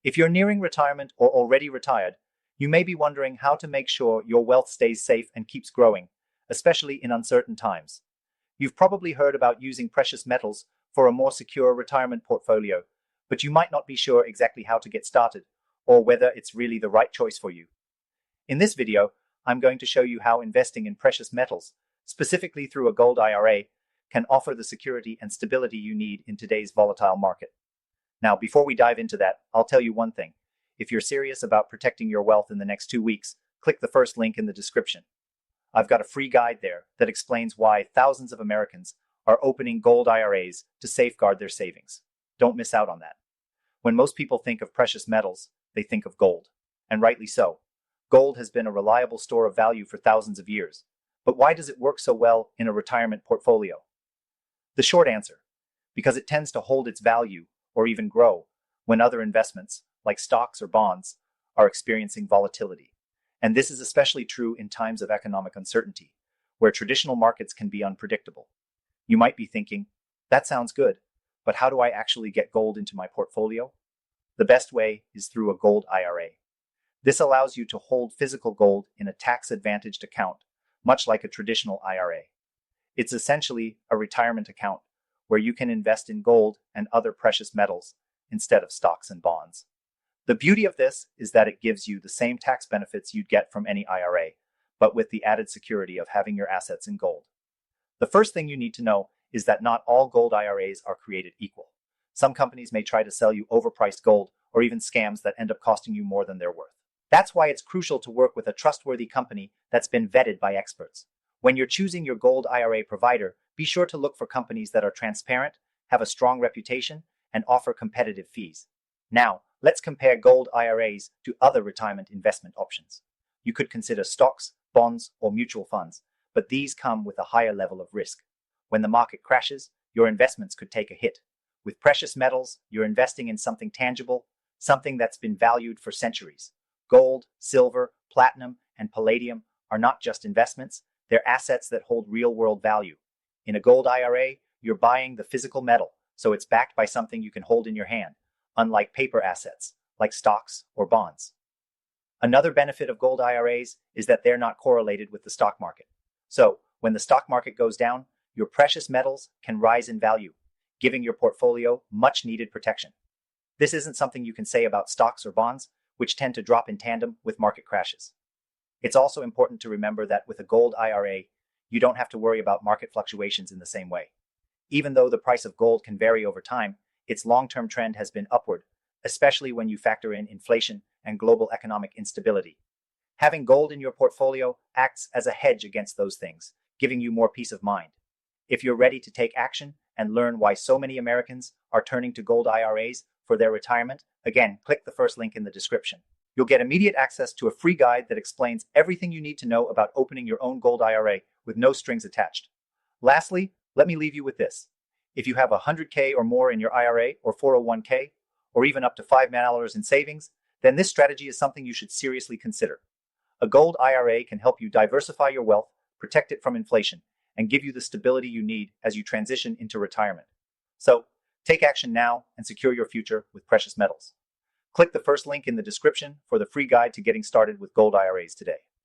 If you're nearing retirement or already retired, you may be wondering how to make sure your wealth stays safe and keeps growing, especially in uncertain times. You've probably heard about using precious metals for a more secure retirement portfolio, but you might not be sure exactly how to get started or whether it's really the right choice for you. In this video, I'm going to show you how investing in precious metals, specifically through a gold IRA, can offer the security and stability you need in today's volatile market. Now, before we dive into that, I'll tell you one thing. If you're serious about protecting your wealth in the next 2 weeks, click the first link in the description. I've got a free guide there that explains why thousands of Americans are opening gold IRAs to safeguard their savings. Don't miss out on that. When most people think of precious metals, they think of gold, and rightly so. Gold has been a reliable store of value for thousands of years. But why does it work so well in a retirement portfolio? The short answer, because it tends to hold its value or even grow when other investments, like stocks or bonds, are experiencing volatility. And this is especially true in times of economic uncertainty, where traditional markets can be unpredictable. You might be thinking, that sounds good, but how do I actually get gold into my portfolio? The best way is through a gold IRA. This allows you to hold physical gold in a tax-advantaged account, much like a traditional IRA. It's essentially a retirement account where you can invest in gold and other precious metals instead of stocks and bonds. The beauty of this is that it gives you the same tax benefits you'd get from any IRA, but with the added security of having your assets in gold. The first thing you need to know is that not all gold IRAs are created equal. Some companies may try to sell you overpriced gold or even scams that end up costing you more than they're worth. That's why it's crucial to work with a trustworthy company that's been vetted by experts. When you're choosing your gold IRA provider, be sure to look for companies that are transparent, have a strong reputation, and offer competitive fees. Now, let's compare gold IRAs to other retirement investment options. You could consider stocks, bonds, or mutual funds, but these come with a higher level of risk. When the market crashes, your investments could take a hit. With precious metals, you're investing in something tangible, something that's been valued for centuries. Gold, silver, platinum, and palladium are not just investments, they're assets that hold real-world value. In a gold IRA, you're buying the physical metal, so it's backed by something you can hold in your hand, unlike paper assets, like stocks or bonds. Another benefit of gold IRAs is that they're not correlated with the stock market. So, when the stock market goes down, your precious metals can rise in value, giving your portfolio much-needed protection. This isn't something you can say about stocks or bonds, which tend to drop in tandem with market crashes. It's also important to remember that with a gold IRA, you don't have to worry about market fluctuations in the same way. Even though the price of gold can vary over time, its long-term trend has been upward, especially when you factor in inflation and global economic instability. Having gold in your portfolio acts as a hedge against those things, giving you more peace of mind. If you're ready to take action and learn why so many Americans are turning to gold IRAs for their retirement, again, click the first link in the description. You'll get immediate access to a free guide that explains everything you need to know about opening your own gold IRA with no strings attached. Lastly, let me leave you with this. If you have $100K or more in your IRA or 401K, or even up to $5 in savings, then this strategy is something you should seriously consider. A gold IRA can help you diversify your wealth, protect it from inflation, and give you the stability you need as you transition into retirement. So, take action now and secure your future with precious metals. Click the first link in the description for the free guide to getting started with gold IRAs today.